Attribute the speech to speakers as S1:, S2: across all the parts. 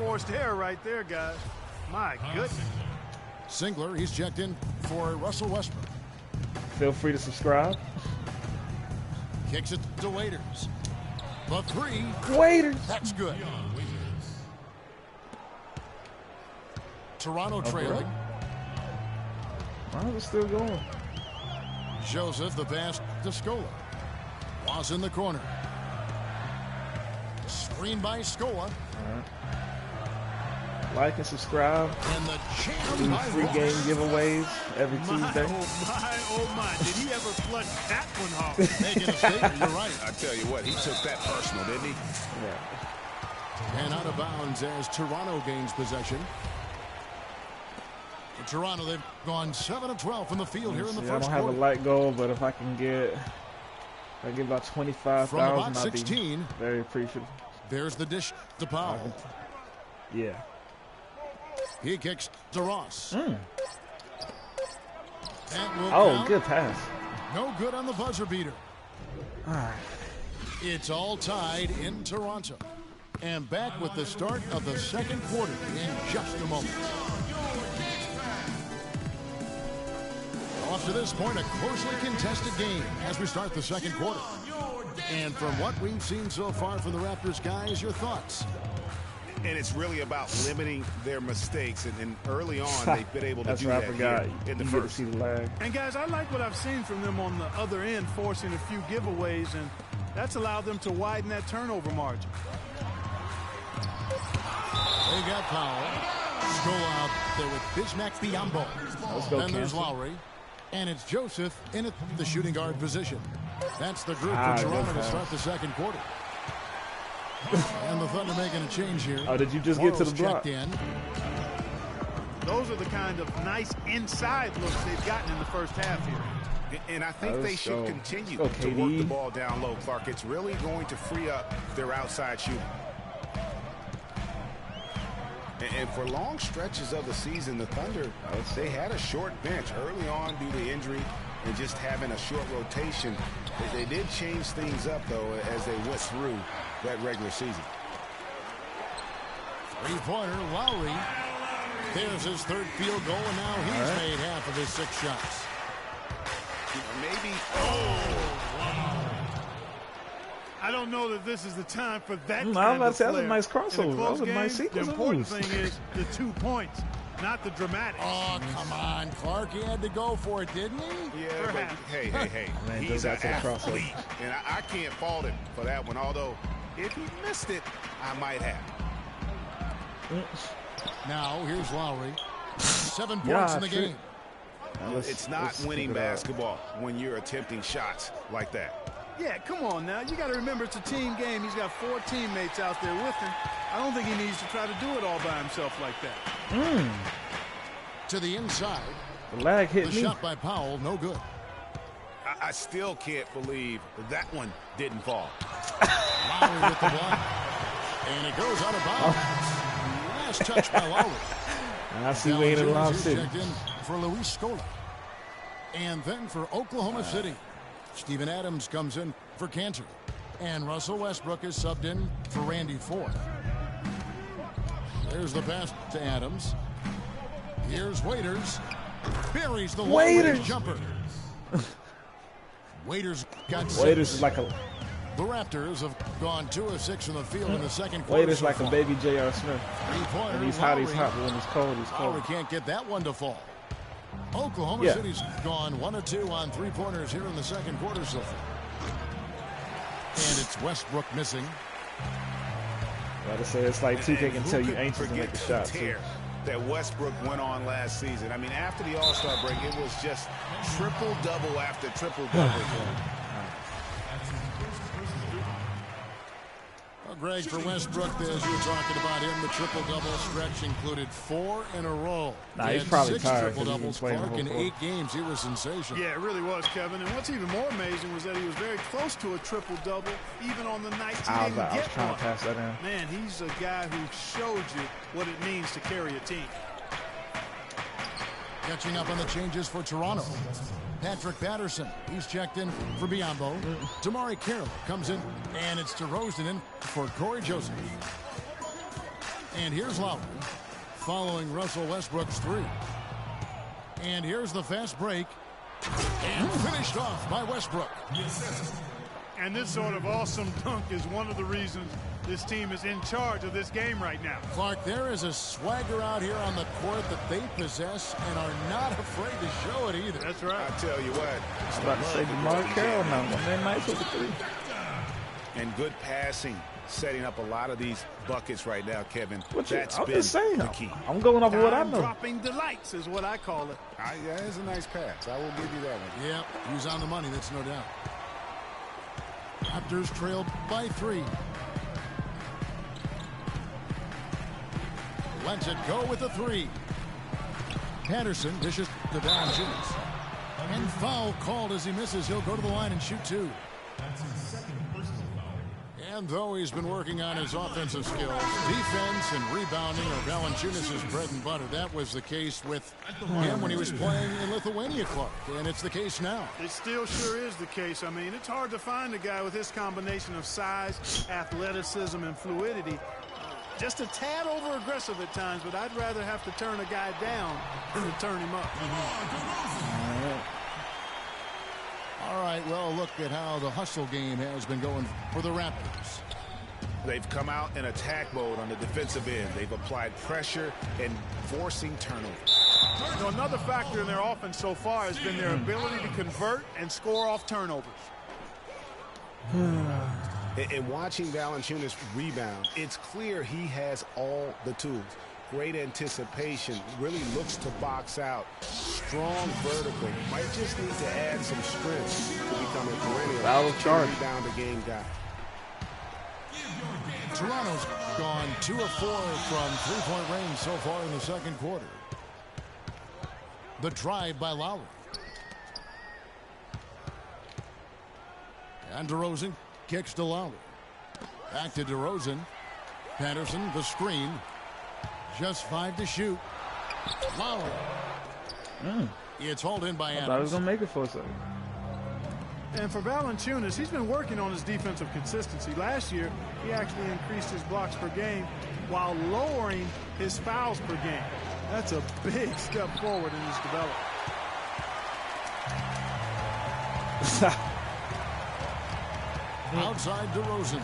S1: forced error right there, guys. My goodness.
S2: Singler, he's checked in for Russell Westbrook.
S3: Feel free to subscribe.
S2: Kicks it to Waiters. The three.
S3: Waiters.
S2: That's good. Toronto trailing.
S3: We're still going.
S2: Joseph, the pass to Scola. Was in the corner. Screen by Scola.
S3: Like and subscribe.
S2: And the champ
S3: Do free game giveaways every Tuesday.
S1: Oh my. Did he ever flush that one hard?
S2: Making a statement, you're right.
S4: I tell you what, he took that personal, didn't he?
S3: Yeah.
S2: And out of bounds as Toronto gains possession. For Toronto, they've gone 7 of 12 from the field here in the first quarter.
S3: I don't have a light goal, but if I can get about 25,000, I'd be very appreciative.
S2: There's the dish to Powell.
S3: Yeah.
S2: He kicks to Ross.
S3: Oh, good pass.
S2: No good on the buzzer beater.
S3: All right.
S2: It's all tied in Toronto. And back with the start of the second quarter in just a moment. Up to this point, a closely contested game as we start the second quarter. And from what we've seen so far from the Raptors, guys, your thoughts?
S4: And it's really about limiting their mistakes. And early on, they've been able to do that here in the first.
S1: And, guys, I like what I've seen from them on the other end, forcing a few giveaways, and that's allowed them to widen that turnover margin.
S2: They got Powell. Scola out there with Bismack Biyombo.
S3: Let's go,
S2: and there's Lowry. And it's Joseph in the shooting guard position. That's the group for Toronto to start the second quarter. And the Thunder making a change here.
S3: Oh, did you just get to the block?
S2: In.
S1: Those are the kind of nice inside looks they've gotten in the first half here.
S4: And I think they should continue to work the ball down low, Clark. It's really going to free up their outside shooting. And for long stretches of the season, the Thunder, they had a short bench early on due to injury and just having a short rotation. They did change things up, though, as they went through that regular season.
S2: Three-pointer, Lowry. There's his third field goal, and now he's made half of his 6 shots.
S4: Maybe.
S1: I don't know that this is the time for that kind
S3: I was about
S1: of
S3: to say, that was
S1: flair.
S3: a nice crossover. That was a
S1: Game,
S3: nice sequence.
S1: the important thing is the 2 points, not the dramatics.
S2: Oh, come on, Clark. He had to go for it, didn't he?
S4: Yeah, but hey.
S3: Man,
S4: he's an athlete, and I can't fault him for that one, although if he missed it, I might have.
S2: Now, here's Lowry. 7 points in the game.
S4: It's not winning basketball when you're attempting shots like that.
S1: Yeah, come on now. You got to remember it's a team game. He's got 4 teammates out there with him. I don't think he needs to try to do it all by himself like that.
S2: To the inside.
S3: The lag hit
S2: the
S3: me.
S2: Shot by Powell, no good.
S4: I still can't believe that one didn't fall.
S2: Lowry with the block. And it goes out of bounds. Last touch by Lowry.
S3: I see Wayne in Lob City.
S2: Checked in for Luis Scola. And then for Oklahoma City, Steven Adams comes in for Cantor. And Russell Westbrook is subbed in for Randy Ford. There's the pass to Adams. Here's Waiters. Buries the Waiters jumper. Waiters got 6.
S3: Waiters is like a...
S2: The Raptors have gone 2 of 6 in the field in the second quarter.
S3: Waiters like a baby J.R. Smith.
S2: Three-pointer.
S3: When he's hot, he's hot. But when he's cold, he's cold.
S2: Lowry can't get that one to fall. Oklahoma City's gone 1 of 2 on 3-pointers here in the second quarter so far. And it's Westbrook missing.
S3: Gotta say, it's like 2K can tell you anxious to make a shot.
S4: That Westbrook went on last season. I mean, after the All-Star break, it was just triple-double after triple-double.
S2: Greg, for Westbrook, as you were talking about him, the triple-double stretch included 4 in a row.
S3: Nah, he's probably
S2: 6
S3: tired.
S2: triple-doubles, Clark, in 8 games. He was sensational.
S1: Yeah, it really was, Kevin. And what's even more amazing was that he was very close to a triple-double, even on the nights he didn't get one.
S3: To pass that in.
S1: Man, he's a guy who showed you what it means to carry a team.
S2: Catching up on the changes for Toronto. Patrick Patterson, he's checked in for Biyombo. Damari Carroll comes in, and it's DeRozan in for Corey Joseph. And here's Lowry following Russell Westbrook's three. And here's the fast break. And finished off by Westbrook.
S1: And this sort of awesome dunk is one of the reasons this team is in charge of this game right now.
S2: Clark, there is a swagger out here on the court that they possess and are not afraid to show it either.
S1: That's right.
S4: I tell you what.
S3: I was about to say DeMar Carroll now. One man nice with the three.
S4: And good passing, setting up a lot of these buckets right now, Kevin. That's
S3: I'm
S4: been
S3: just saying,
S4: the key.
S3: I'm going off of what I know.
S1: Dropping delights is what I call it.
S4: Yeah, it's a nice pass. I will give you that one.
S2: Yep, he was on the money, that's no doubt. Raptors trailed by 3. Lets it go with the 3. Patterson dishes to Valanciunas. And foul called as he misses. He'll go to the line and shoot 2.
S5: That's his second personal foul.
S2: And though he's been working on his offensive skills, defense and rebounding are Valanciunas' bread and butter. That was the case with him when he was playing in Lithuania, Clark, and it's the case now.
S1: It still sure is the case. I mean, it's hard to find a guy with this combination of size, athleticism, and fluidity. Just a tad over-aggressive at times, but I'd rather have to turn a guy down than to turn him up.
S2: All right, well, look at how the hustle game has been going for the Raptors.
S4: They've come out in attack mode on the defensive end. They've applied pressure and forcing turnovers.
S1: You know, another factor in their offense so far has been their ability to convert and score off turnovers.
S4: And watching Valanciunas rebound, it's clear he has all the tools. Great anticipation, really looks to box out. Strong vertical. Might just need to add some strength to become a perennial rebound a game guy.
S2: Toronto's gone 2 of 4 from three-point range so far in the second quarter. The drive by Lowry. And DeRozan kicks to Lowry. Back to DeRozan. Patterson, the screen. Just 5 to shoot. Lowry. It's hauled in by Adams.
S3: I thought he was going to make it for a second.
S1: And for Valanciunas, he's been working on his defensive consistency. Last year, he actually increased his blocks per game while lowering his fouls per game. That's a big step forward in his development.
S2: Outside DeRozan.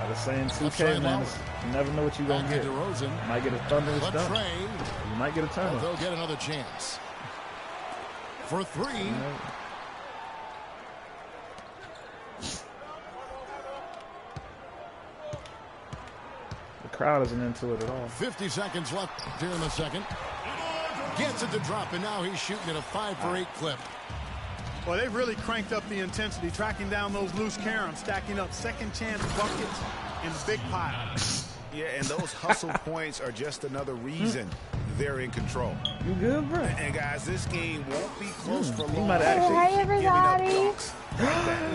S3: The same 2K, man. You never know what you're going to get.
S2: DeRozan.
S3: You might get a thunderous dunk. You might get a turnover.
S2: They'll get another chance. For 3.
S3: The crowd isn't into it at all.
S2: 50 seconds left here in the second. Gets it to drop, and now he's shooting at a 5 for 8 clip.
S1: Well, they've really cranked up the intensity, tracking down those loose caroms, stacking up second chance buckets in big piles.
S4: Yeah, and those hustle points are just another reason they're in control.
S3: You good, bro?
S4: And guys, this game won't be close for long.
S6: Hey, everybody.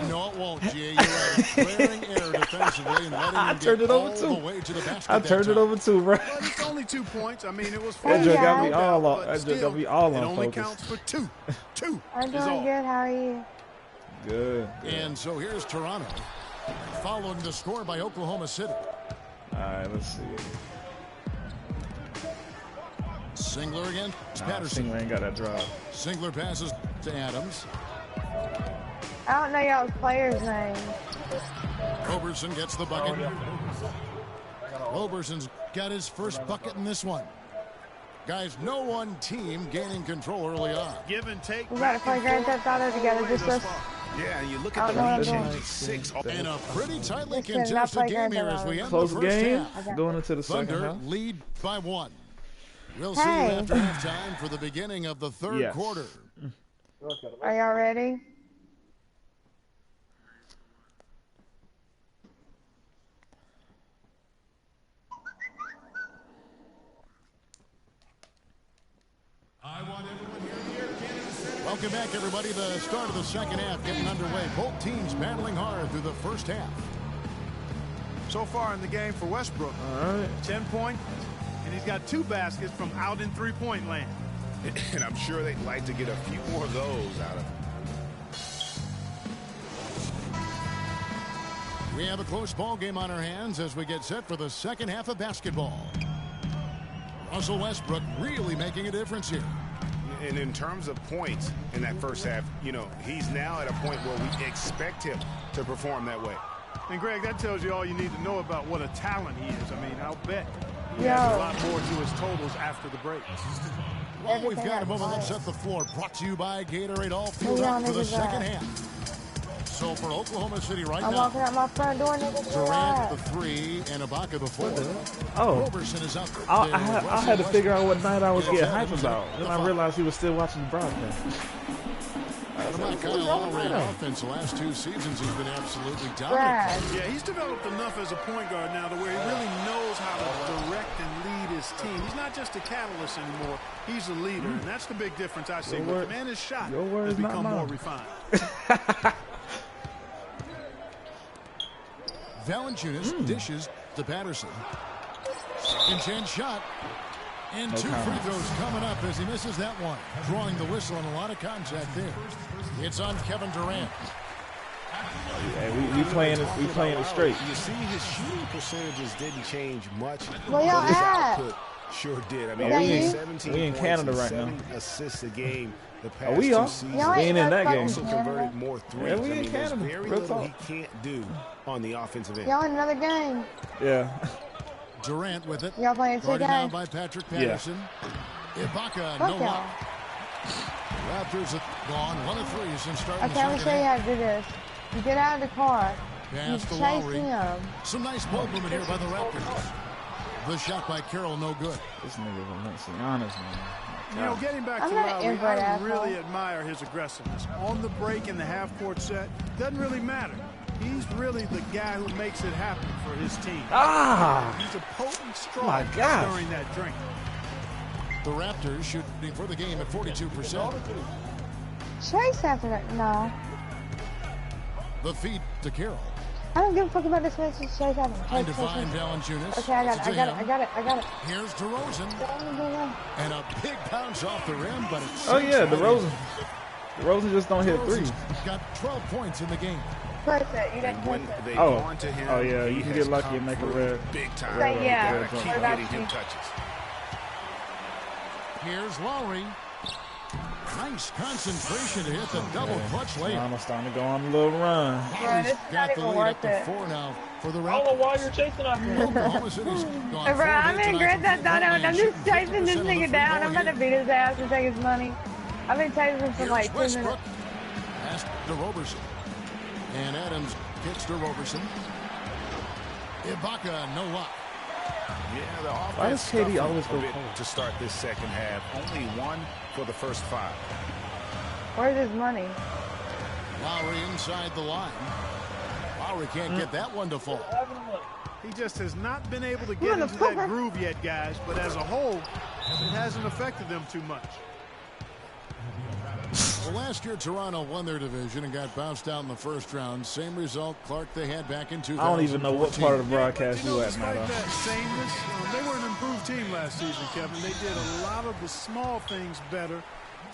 S2: No, it won't, G. You're right. Glaring error defensively and letting him
S3: turned
S2: get
S3: it over
S2: all
S3: too.
S2: the way to the basket.
S3: I turned it over too, bro.
S1: But it's only 2 points. I mean, it was
S3: That joke got me all
S1: but
S3: on. That joke
S1: still,
S3: got me all
S1: it
S3: on
S1: only
S3: focus.
S1: counts for 2. 2
S6: I'm
S1: is
S6: doing
S1: all.
S6: good. How are you?
S3: Good.
S2: And so here's Toronto, following the score by Oklahoma City.
S3: All right, let's see.
S2: Singler again. Patterson.
S3: Singler ain't got that drive.
S2: Singler passes to Adams.
S6: I don't know y'all's players' names.
S2: Roberson gets the bucket. Roberson's got his first bucket in this one. Guys, no one team gaining control early on.
S1: Give and take.
S6: We got to play Grand Theft Auto together, just us.
S4: Yeah, you look at
S6: I
S4: the
S6: don't
S4: lead
S6: know.
S4: change. 6.
S2: And a pretty tightly
S6: Listen, not
S2: contested
S6: play
S2: game
S6: Grand
S2: here
S6: Theft
S2: as we
S6: Auto.
S2: end
S3: Close
S2: the first
S3: game.
S2: half.
S3: Going into the second
S2: Thunder
S3: half.
S2: lead by 1. We'll see you
S6: Hey.
S2: after halftime for the beginning of the third
S3: Yes.
S2: quarter.
S6: Are y'all ready?
S2: Welcome back, everybody. The start of the second half getting underway. Both teams battling hard through the first half.
S1: So far in the game for Westbrook, 10 points, and he's got 2 baskets from out in three-point land.
S4: And I'm sure they'd like to get a few more of those out of him.
S2: We have a close ball game on our hands as we get set for the second half of basketball. Russell Westbrook really making a difference here.
S4: And in terms of points in that first half, you know, he's now at a point where we expect him to perform that way.
S1: And, Greg, that tells you all you need to know about what a talent he is. I mean, I'll bet he has a lot more to his totals after the break.
S2: Well, we've got a moment. Let's set the floor. Brought to you by Gatorade. All fueled up for the second half. So for Oklahoma City right
S6: I'm
S2: now,
S6: walking out my front door, niggas.
S2: Durant the 3 and Ibaka the 4.
S3: Oh,
S2: Roberson is up.
S3: I had to figure out what night I was getting hyped about. Then I realized he was still watching the broadcast.
S2: What about Kyle Lowry on offense? The last 2 seasons, he's been absolutely dominant.
S1: Yeah, he's developed enough as a point guard now to where he really knows how to direct and lead his team. He's not just a catalyst anymore. He's a leader, and that's the big difference I see. But the man, his shot has become more refined.
S2: Valanciunas dishes to Patterson. Second chance shot. And 2 free throws coming up as he misses that one. Drawing the whistle and a lot of contact there. It's on Kevin Durant.
S3: Hey, we playing it straight.
S4: You see his shooting percentages didn't change much.
S6: Where y'all
S4: his
S6: at?
S4: output sure did. I mean,
S6: we
S4: 17
S3: in
S4: points
S3: Canada
S4: and
S3: right
S4: 7
S3: now.
S4: assists a game the past
S3: We
S4: 2
S3: are.
S4: seasons.
S6: Y'all
S3: We ain't in that game.
S4: Also converted more threes.
S3: Yeah, we
S4: I
S3: in
S4: mean, there's
S3: Canada.
S4: very
S3: Real
S4: little
S3: talk.
S4: he can't do on the offensive end.
S6: Y'all in another game.
S3: Yeah.
S2: Durant with it.
S6: Y'all playing
S2: Guarded now
S6: 2K?
S2: by Patrick Patterson. Ibaka,
S6: Fuck
S2: no
S6: y'all.
S2: luck. Raptors have gone 1 of 3 since starting
S6: Okay,
S2: the
S6: I'm going to
S2: second
S6: show you
S2: half.
S6: how to do this. You get out of the car. You
S2: Pass to
S6: chase
S2: Lowry.
S6: him.
S2: Some nice ball movement here by the Raptors. The shot by Carroll, no good.
S3: This nigga's a Messianis, man.
S1: You know, getting back
S6: I'm
S1: to
S6: not an
S1: Lowry,
S6: invert
S1: I
S6: asshole.
S1: really admire his aggressiveness. On the break in the half-court set, doesn't really matter. He's really the guy who makes it happen for his team.
S3: Ah!
S1: He's a potent straw
S3: My gosh.
S1: during that drink.
S2: The Raptors shooting for the game at 42%.
S6: Chase after that. No.
S2: The feed to Carroll.
S6: I don't give a fuck about this man. Just chase after him.
S2: Trying to
S6: Chase, chase,
S2: find
S6: chase.
S2: Valanciunas.
S6: Okay, I got it. I got it.
S2: Here's DeRozan. And a big bounce off the rim, but it's...
S3: Oh yeah, DeRozan just don't hit threes.
S2: Got 12 points in the game.
S6: Press it. You didn't
S4: And when
S6: press it.
S4: they've
S3: Oh.
S4: gone to him,
S3: Oh, yeah, you
S4: he
S3: can
S4: has
S3: get lucky
S4: come
S3: and make a
S4: through
S3: red.
S4: big time.
S6: Say yeah.
S4: You gotta keep
S6: What about
S4: getting him
S6: you?
S4: touches.
S2: Here's Lowry. Nice concentration to hit the double clutch layup.
S3: I'm starting to go on a little run.
S6: Bro, this is
S2: Got
S6: not
S2: the
S6: even
S2: lead
S6: worth
S2: up to
S6: it.
S2: 4 now for the
S3: I don't know
S2: Raptors.
S3: why you're chasing after me.
S2: Oklahoma City's gone
S6: Hey, bro,
S2: 4 of
S6: I'm
S2: 8
S6: in
S2: tonight
S6: Grand
S2: from
S6: Theft Auto and I'm just
S2: 3-point
S6: chasing this
S2: shooting 50%
S6: nigga
S2: of the
S6: down.
S2: free
S6: I'm
S2: throw
S6: about to
S2: here.
S6: beat his ass and take his money. I've been chasing him for
S2: Here's
S6: like 2
S2: Westbrook.
S6: minutes.
S2: Pass to Roberson. And Adams kicks to Roberson. Ibaka, no luck.
S4: Yeah, the offense
S3: Why does KD
S4: stuffed
S3: always
S4: a
S3: go
S4: bit
S3: cold?
S4: to start this second half? Only 1 for the first 5.
S6: Where's his money?
S2: Lowry inside the line. Lowry can't get that one to fall.
S1: He just has not been able to get into that groove yet, guys. But as a whole, it hasn't affected them too much.
S2: Well, last year, Toronto won their division and got bounced out in the first round. Same result, Clark, they had back in 2014.
S3: I don't even know what part of the broadcast you at,
S1: despite
S3: man.
S1: that sameness, they were an improved team last season, Kevin. They did a lot of the small things better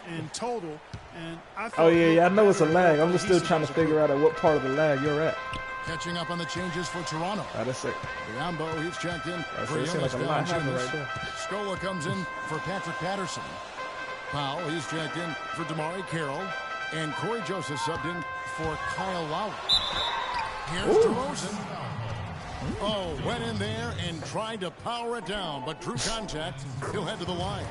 S1: in total. And I
S3: Oh yeah, I know it's a lag. I'm just still trying to figure out at what part of the lag you're at.
S2: Catching up on the changes for Toronto.
S3: That's it.
S2: Biombo, he's checked in for
S3: it seems like a lot happened right there.
S2: Scola comes in for Patrick Patterson. Powell, he's checked in for DeMar Carroll. And Corey Joseph subbed in for Kyle Lowry. Here's DeRozan. Oh, went in there and tried to power it down, but drew contact. He'll head to the line.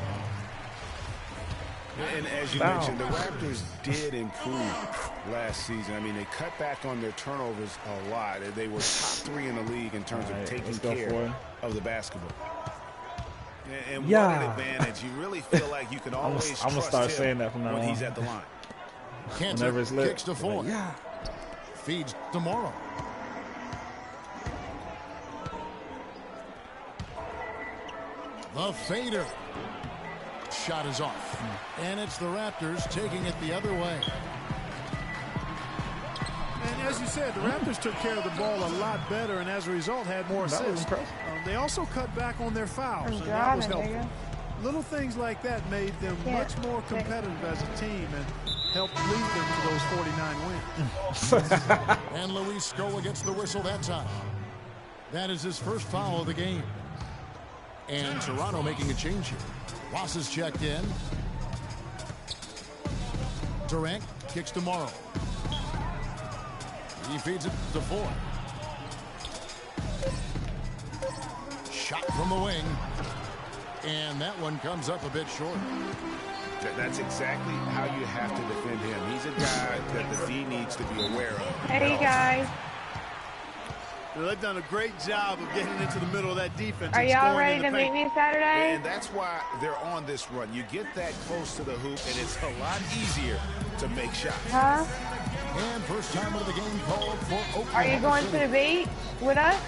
S4: And as you mentioned, the Raptors did improve last season. I mean, they cut back on their turnovers a lot. They were top 3 in the league in terms of taking care of the basketball. And what an advantage. You really feel like you can always
S3: I'm gonna start
S4: trust
S3: saying
S4: him
S3: that from now
S4: when
S3: on.
S4: he's at the line.
S2: Cantor
S3: it's lit.
S2: kicks to Ford.
S3: Yeah.
S2: Feeds tomorrow. The fader. Shot is off. And it's the Raptors taking it the other way.
S1: And as you said, the Raptors took care of the ball a lot better and as a result had more
S3: That was
S1: assists.
S3: impressive.
S1: They also cut back on their fouls, and that was helpful. Little things like that made them much more competitive as a team and helped lead them to those 49 wins.
S2: And Luis Scola gets the whistle that time. That is his first foul of the game. And Toronto making a change here. Ross is checked in. Durant kicks to Morrow. He feeds it to Ford. Shot from the wing. And that one comes up a bit short.
S4: That's exactly how you have to defend him. He's a guy that the D needs to be aware of.
S6: Hey, guys.
S1: They've done a great job of getting into the middle of that defense.
S6: Are y'all ready to meet me Saturday?
S4: And that's why they're on this run. You get that close to the hoop, and it's a lot easier to make shots.
S6: Huh?
S2: And first time of the game called for Oklahoma.
S6: Are you going to the beach with us?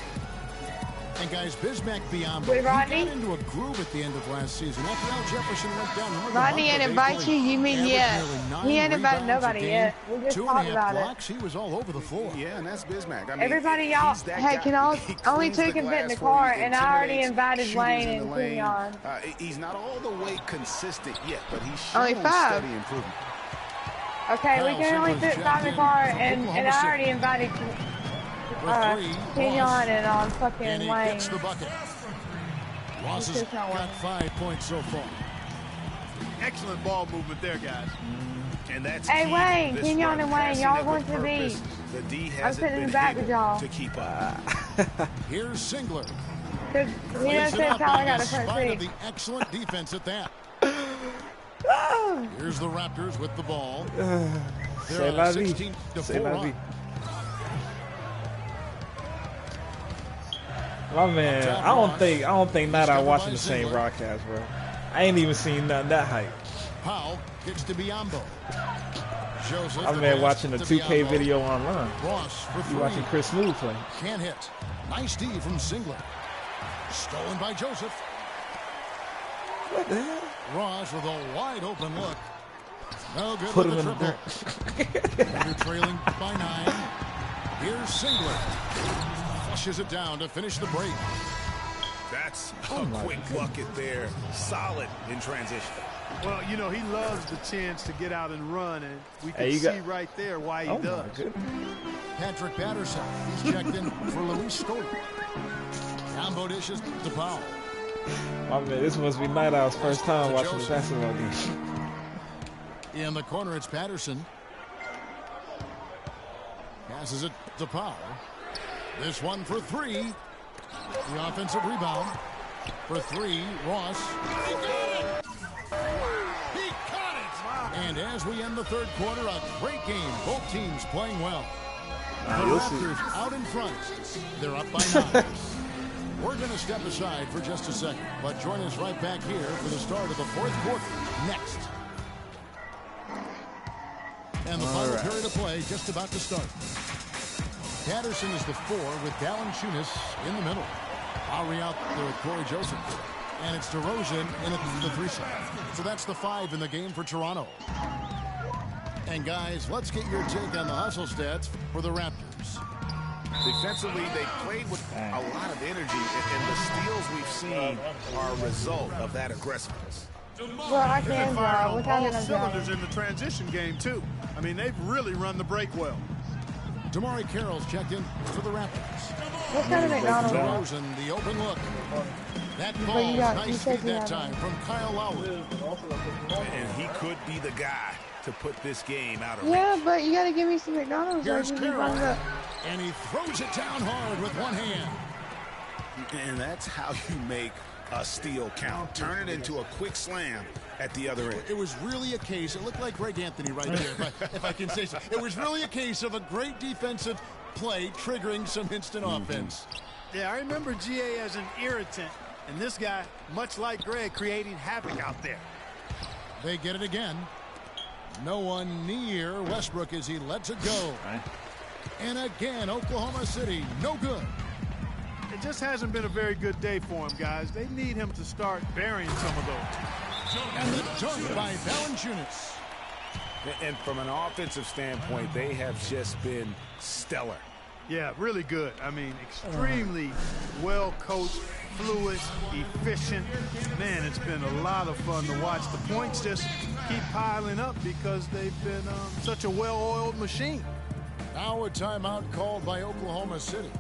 S2: And guys, Bismack Biombo,
S6: With
S2: he got
S6: Rodney?
S2: into a groove at the end of last season. After Al Jefferson went down,
S6: Rodney ain't invite you. You mean yet? He ain't invited nobody yet. We just talked about it.
S2: He was all over the floor.
S4: Yeah, and that's Bismack. I mean,
S6: Everybody, y'all, hey, can all, only two can fit in the car, and I already invited
S4: shooters
S6: Wayne
S4: in
S6: and
S4: the lane.
S6: Kenyon.
S4: He's not all the way consistent yet, but he's
S6: Only
S4: shown
S6: 5.
S4: steady improvement.
S6: Okay, we can only fit 5 in the car, and I already invited Kenyon and fucking
S2: And he
S6: Wayne.
S2: gets the bucket. Ross has got 5 points so far.
S1: Excellent ball movement there, guys.
S4: And that's
S6: Hey,
S4: key.
S6: Wayne,
S4: This
S6: Kenyon
S4: run,
S6: and Wayne,
S4: passing
S6: y'all
S4: of
S6: going
S4: a
S6: to the
S4: purpose,
S6: beach.
S4: The D
S6: I'm
S4: hasn't
S6: sitting in
S4: been
S6: the back with
S4: able
S6: y'all.
S4: to keep up.
S2: Here's Singler.
S6: Because he
S2: Lays
S6: doesn't
S2: it
S6: say
S2: up
S6: Tyler got
S2: in
S6: a front
S2: spite of
S6: seat.
S2: the excellent defense at that. Here's the Raptors with the ball.
S3: C'est
S2: They're
S3: la
S2: on a
S3: vie.
S2: 16-4
S3: C'est la
S2: run.
S3: vie. My man, I don't think not I watching the same broadcast, bro. I ain't even seen nothing that hype.
S2: Powell kicks to Biombo. Joseph,
S3: My man watching the 2K
S2: Biombo.
S3: video online.
S2: Ross for
S3: You
S2: three.
S3: watching Chris Smooth play.
S2: Can't hit. Nice D from Singler. Stolen by Joseph.
S3: What the hell?
S2: Ross with a wide open look. No good
S3: Put
S2: with
S3: him
S2: the
S3: in the
S2: triple.
S3: dirt.
S2: They're trailing by 9. Here's Singler. Flushes it down to finish the break.
S4: That's a quick bucket there. Solid in transition.
S1: Well, you know, he loves the chance to get out and run, and we can
S3: Hey, you
S1: see
S3: got-
S1: right there why he
S3: Oh my
S1: does.
S3: goodness.
S2: Patrick Patterson. He's checked in for Luis Scola. Combo dishes to Powell.
S3: My man, this must be Night Owl's first time watching the basketball game.
S2: In the corner, it's Patterson. Passes it to Powell. This one for 3. The offensive rebound. For 3, Ross. He got it! He caught it! And as we end the third quarter, a great game. Both teams playing well. The
S3: You'll see.
S2: Raptors out in front. They're up by 9. We're going to step aside for just a second, but join us right back here for the start of the fourth quarter next. And the final period of play just about to start. Patterson is the 4 with Valanciunas in the middle. Lowry out to Corey Joseph. And it's DeRozan in the 3 shot. So that's the 5 in the game for Toronto. And guys, let's get your take on the hustle stats for the Raptors.
S4: Defensively, they played with a lot of energy, and the steals we've seen are a result of that aggressiveness.
S6: Well, I
S1: They've been
S6: can,
S1: firing
S6: what
S1: on
S6: time
S1: all
S6: did I
S1: cylinders
S6: play?
S1: in the transition game, too. I mean, they've really run the break well.
S2: Damari Carroll's checked in for the Raptors.
S6: What kind of McDonald's?
S2: DeRozan, the open look. That
S6: But
S2: ball,
S6: you got- you
S2: nice
S6: said
S2: feed
S6: you
S2: that
S6: had
S2: time from Kyle Lowry.
S4: And he could be the guy to put this game out of
S6: Yeah,
S4: reach.
S6: but you gotta give me some McDonald's.
S2: Here's
S6: Like, you
S2: Carroll.
S6: brought it up.
S2: And he throws it down hard with one hand.
S4: And that's how you make a steal count. Turn it into a quick slam at the other end.
S2: It was really a case, it looked like Greg Anthony right there, if I can say so. It was really a case of a great defensive play triggering some instant offense.
S1: Yeah, I remember GA as an irritant, and this guy, much like Greg, creating havoc out there.
S2: They get it again. No one near Westbrook as he lets it go. And again, Oklahoma City, no good.
S1: It just hasn't been a very good day for him, guys. They need him to start burying some of those.
S2: And the dunk by Valanciunas.
S4: And from an offensive standpoint, they have just been stellar.
S1: Yeah, really good. I mean, extremely well coached, fluid, efficient. Man, it's been a lot of fun to watch. The points just keep piling up because they've been such a well-oiled machine.
S2: Now a timeout called by Oklahoma City.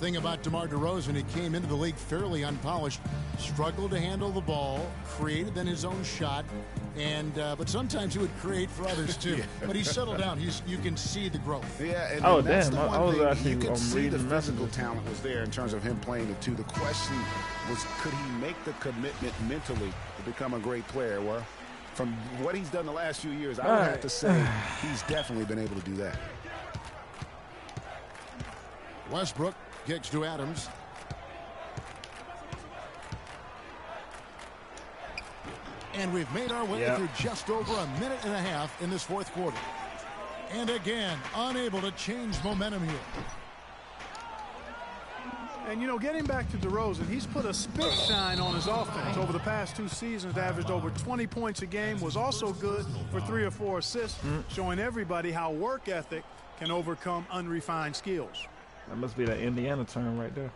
S2: thing about DeMar DeRozan, he came into the league fairly unpolished, struggled to handle the ball, created then his own shot, and but sometimes he would create for others too.
S4: Yeah.
S2: But he's settled down. You can see the growth.
S4: Yeah, and
S3: Oh,
S4: that's
S3: damn.
S4: the one
S3: I was
S4: thing.
S3: actually
S4: You could see the
S3: reading
S4: physical
S3: messages.
S4: talent was there in terms of him playing the two. The question was, could he make the commitment mentally to become a great player? Well, from what he's done the last few years, I would have to say he's definitely been able to do that.
S2: Westbrook kicks to Adams. And we've made our way through just over a minute and a half in this fourth quarter. And again, unable to change momentum here.
S1: And, you know, getting back to DeRozan, he's put a spit shine on his offense. Over the past 2 seasons, averaged over 20 points a game, was also good for 3 or 4 assists, showing everybody how work ethic can overcome unrefined skills.
S3: That must be that Indiana term right there.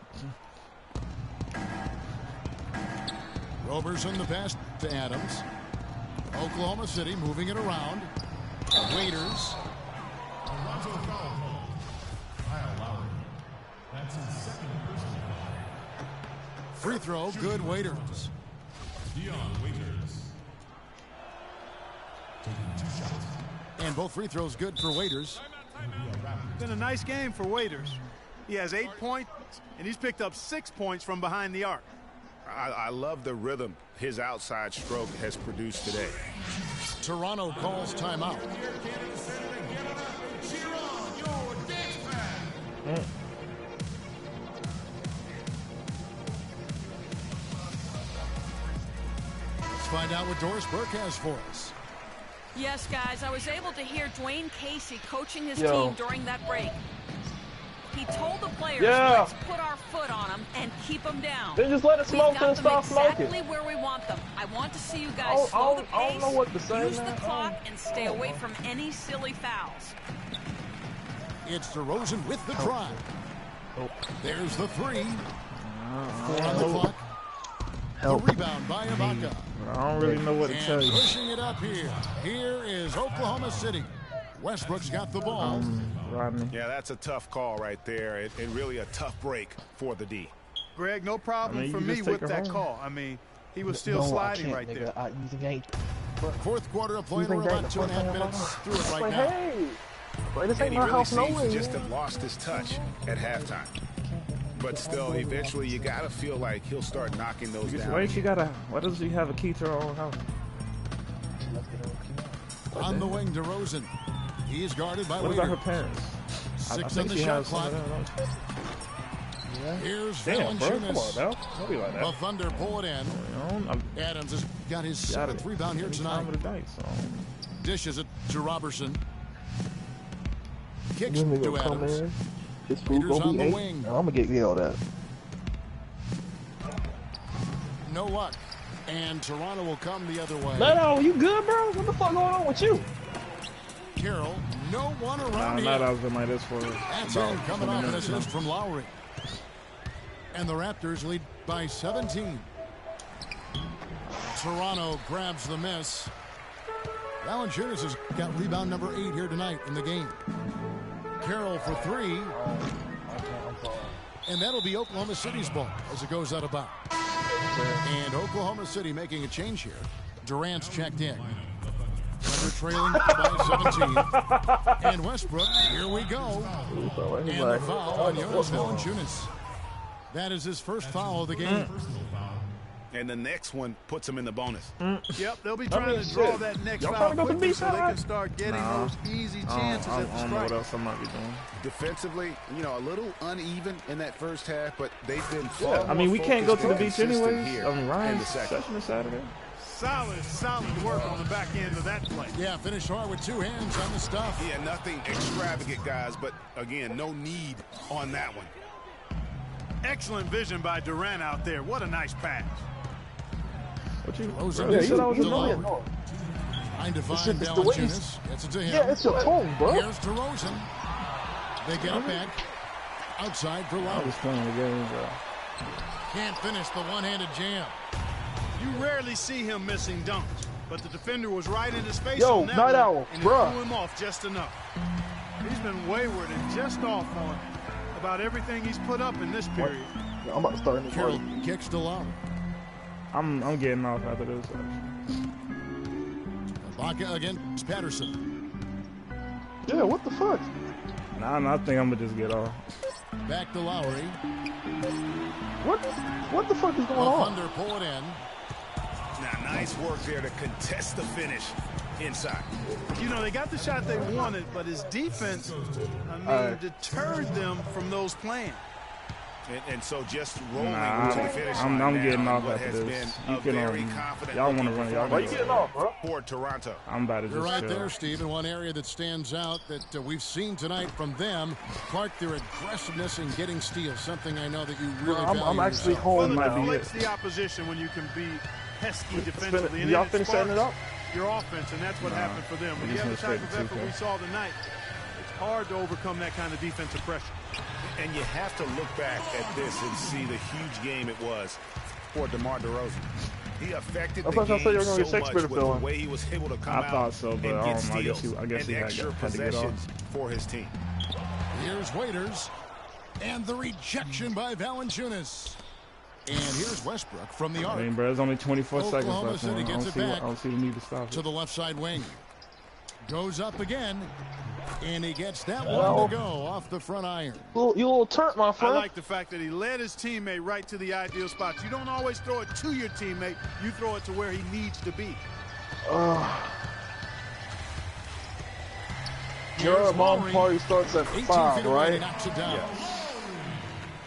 S2: Roberson the pass to Adams. Oklahoma City moving it around. Waiters.
S5: Toronto foul call. Kyle Lowry. That's his second personal foul.
S2: Free throw, good. Waiters.
S5: Dion Waiters. Taking 2 shots.
S2: And both free throws good for Waiters.
S1: Been a nice game for Waiters. He has 8 points, and he's picked up 6 points from behind the arc.
S4: I love the rhythm his outside stroke has produced today.
S2: Toronto calls timeout. Let's find out what Doris Burke has for us.
S7: Yes, guys, I was able to hear Dwayne Casey coaching his
S3: Yo.
S7: team during that break. He told the players,
S3: Yeah.
S7: let's put our foot on them and keep them down.
S3: Then just let it smoke
S7: We've
S3: till
S7: got
S3: it
S7: them
S3: stop smoking.
S7: exactly where we want them. I want to see you
S3: I
S7: guys
S3: don't-
S7: slow the
S3: I don't
S7: pace,
S3: know what to say,
S7: use
S3: man.
S7: the clock, and stay away from any silly fouls.
S2: It's DeRozan with the try. There's the 3. 4 on the clock. The rebound by Ibaka.
S3: I don't really know what to tell
S2: And
S3: you.
S2: pushing it up here. Here is Oklahoma City. Westbrook's got the ball.
S3: Rodney.
S4: Yeah, that's a tough call right there, and really a tough break for the D.
S1: Greg, no problem
S3: I mean,
S1: for
S3: you
S1: me
S3: just take
S1: with
S3: her
S1: that
S3: home.
S1: call. I mean, he was still sliding right there.
S8: You think I ain't?
S2: Fourth quarter of play.
S8: You think
S2: We're
S8: that
S2: about
S8: the
S2: 2.5
S8: first
S2: minutes
S8: time?
S2: through it right
S8: Like,
S2: now.
S8: hey, boy, this
S4: And
S8: ain't
S4: he
S8: my
S4: really
S8: house no
S4: seems
S8: way.
S4: to just have lost his touch at halftime. But still, eventually, you got to feel like he'll start knocking those down.
S3: Why does she have a key to her own house?
S2: On the wing, DeRozan. He is guarded by
S3: What about her
S2: Waiters.
S3: parents? I
S2: 6 on
S3: think
S2: the
S3: she
S2: shot
S3: has some
S2: clock.
S3: of them.
S2: Here's
S3: Damn, bro. Come on,
S2: Valanciunas.
S3: Dal. Don't be like
S2: The
S3: that.
S2: Thunder pull it in. Adams has got his 7th rebound here tonight.
S3: Time of the day, so.
S2: Dishes it to Robertson. Kicks
S8: This nigga
S2: to
S8: gonna come
S2: Adams.
S8: in. This food
S2: Waiters
S8: gonna
S2: on
S8: be
S2: the
S8: 8.
S2: wing.
S8: I'm gonna get yelled at.
S2: No luck. And Toronto will come the other way.
S8: No, you good, bro? What the fuck going on with you?
S2: Carroll, no one around
S3: Not
S2: here.
S3: I was in like this for
S2: That's
S3: about
S2: him coming
S3: 20
S2: off an
S3: minutes now.
S2: assist from Lowry. And the Raptors lead by 17. Toronto grabs the miss. Valanciunas has got rebound number 8 here tonight in the game. Carroll for 3. And that'll be Oklahoma City's ball as it goes out of bounds. And Oklahoma City making a change here. Durant's checked in. Thunder trailing by 17. And Westbrook, here we go. And the foul on Jonas Valanciunas. That is his first foul of the game.
S4: And the next one puts him in the bonus.
S1: Yep, they'll be trying to draw that next
S8: Y'all
S1: foul
S8: trying to go to
S1: quickly so they
S8: B-side?
S1: can start getting those easy chances
S3: I
S1: at the
S3: don't know what
S1: strike.
S3: else I might be doing.
S4: Defensively, you know, a little uneven in that first half, but they've been far
S3: I mean,
S4: more
S3: we can't go
S4: focused
S3: to the
S4: and
S3: beach
S4: consistent
S3: anyways.
S4: here
S3: I mean,
S4: in
S3: Ryan's
S4: the second.
S3: session is Saturday.
S1: Solid work on the back end of that play.
S2: Yeah, finished hard with 2 hands on the stuff.
S4: Yeah, nothing extravagant, guys, but again, no need on that one.
S1: Excellent vision by Durant out there. What a nice pass.
S3: What you?
S2: Rosen
S3: bro,
S2: is
S3: you said I was
S2: to
S3: in
S2: Lowry.
S3: Lowry.
S2: Trying to find
S8: it's the way
S2: Valanciunas. Gets it to him.
S8: Yeah, it's your tone, bro.
S2: Here's DeRozan. They get it back. Outside for
S3: I
S2: Lowry.
S3: was playing the game, bro.
S2: Can't finish the one-handed jam.
S1: You rarely see him missing dunks, but the defender was right in his face
S8: Yo,
S1: on that
S8: Night
S1: one,
S8: Owl,
S1: and it
S8: bruh.
S1: threw him off just enough. He's been wayward and just off on about everything he's put up in this period.
S8: I'm about to start in the
S2: Carroll kicks to Lowry.
S3: I'm getting off after this.
S2: Ibaka against Patterson.
S8: Yeah, what the fuck?
S3: Nah, I think I'm gonna just get off.
S2: Back to Lowry.
S8: What the fuck is going on?
S2: Thunder pull it in.
S4: Now, nice work there to contest the finish inside.
S1: You know, they got the shot they wanted, but his defense, deterred them from those plans.
S4: And so just rolling
S3: Nah,
S4: to the finish
S3: I'm
S4: line
S3: getting
S4: now
S3: off
S4: what
S3: after
S4: has
S3: this.
S4: been
S3: You
S4: a
S3: can,
S4: very confident
S3: y'all want to run, y'all.
S8: Why you getting off, bro?
S4: for Toronto.
S3: I'm about to just
S2: You're right
S3: chill.
S2: there, Steve. And one area that stands out that we've seen tonight from them, Clark, their aggressiveness in getting steals, something I know that you really value.
S8: I'm actually
S2: yourself.
S8: home
S1: Well, it
S8: now.
S1: deflates the opposition when you can be pesky defensively. And
S8: Y'all
S1: then it
S8: finish setting it
S1: sparks
S8: up?
S1: your offense, and that's what happened for them. When you have the type of effort we saw tonight, it's hard to overcome that kind of defensive pressure.
S4: And you have to look back at this and see the huge game it was for DeMar DeRozan. He affected the
S8: I thought y'all said you
S4: game
S8: were gonna get
S4: so much
S8: Shakespeare
S4: with the
S8: filling.
S4: way he was able to come
S3: I
S4: out
S3: thought so, but
S4: and
S3: I
S4: get
S3: don't know.
S4: steals
S3: I guess
S4: and
S3: he had
S4: extra
S3: to get off.
S4: possessions for his team.
S2: Here's Waiters. And the rejection by Valanciunas. And here's Westbrook from the arc.
S3: I mean, bro, it's only 24 seconds
S2: Oklahoma
S3: left.
S2: City
S3: Man. I
S2: gets
S3: don't
S2: it back.
S3: I don't see the need to stop
S2: To
S3: it.
S2: the left side wing. Goes up again. And he gets that one to go off the front iron.
S8: You little turnt, my
S1: I
S8: friend.
S1: like the fact that he led his teammate right to the ideal spots. You don't always throw it to your teammate. You throw it to where he needs to be.
S8: Your mom party starts at
S2: 18
S8: 5,
S2: feet away,
S8: right?
S2: he knocks it down.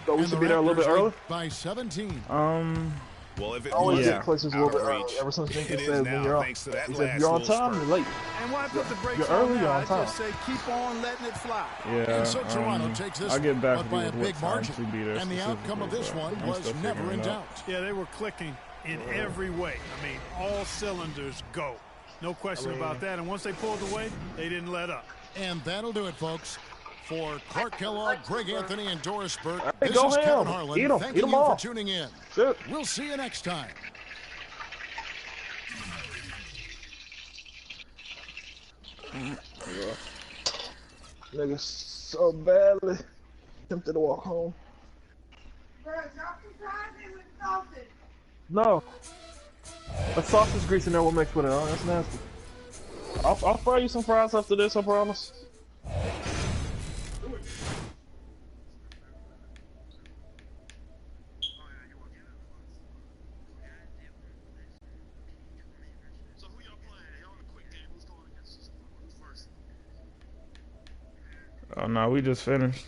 S8: So we
S2: And
S8: should
S2: the
S8: be there a little bit
S2: Raptors
S8: early?
S2: lead by 17.
S4: Well, if it
S8: I always
S4: was
S8: get places a little bit
S4: out of
S8: early.
S4: reach,
S8: Ever since
S4: it
S8: Jenkins
S4: is
S8: said
S4: now
S8: when you're
S4: thanks to
S8: on,
S4: that
S8: he said if
S4: last
S8: you're on
S4: little
S8: time,
S4: spurt.
S8: you're late.
S1: And why put the brakes
S8: You're
S1: on
S8: early,
S1: now?
S8: you're on
S1: I
S8: time.
S1: just say keep on letting it fly.
S3: Yeah,
S2: And so Toronto takes this
S3: I'll get back
S2: but
S3: with
S2: by
S3: you
S2: a
S3: with
S2: big
S3: what time
S2: margin.
S3: to be there
S2: And the outcome of this
S3: specifically,
S2: one
S3: but I'm
S2: was
S3: still
S2: never
S3: figuring
S2: in
S3: it out.
S2: doubt.
S1: Yeah, they were clicking in every way. I mean, all cylinders go. No question about that. And once they pulled away, they didn't let up.
S2: And that'll do it, folks. For Clark Kellogg, Greg Anthony, and Doris Burke,
S8: Hey,
S2: this
S8: go
S2: is
S8: ham.
S2: Kevin Harlan.
S8: Eat 'em.
S2: Thanking
S8: Eat 'em
S2: you
S8: all.
S2: for tuning in.
S8: Shit.
S2: We'll see you next time.
S8: Nigga, so badly tempted to walk home. No. A sausage grease in there will mix with it. Oh, that's nasty. I'll fry you some fries after this, I promise.
S3: Oh, no, we just finished.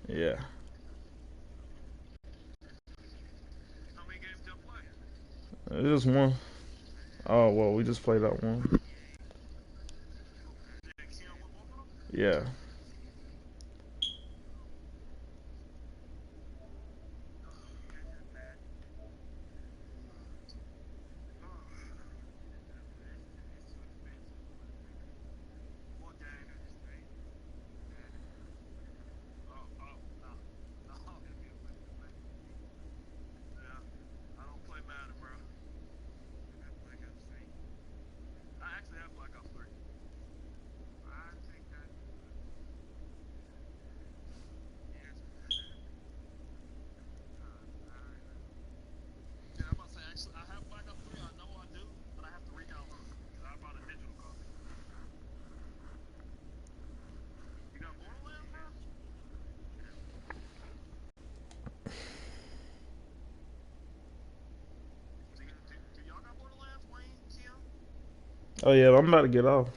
S3: Yeah. It just one. Oh, well, we just played that one. Yeah. Oh, yeah, I'm about to get off.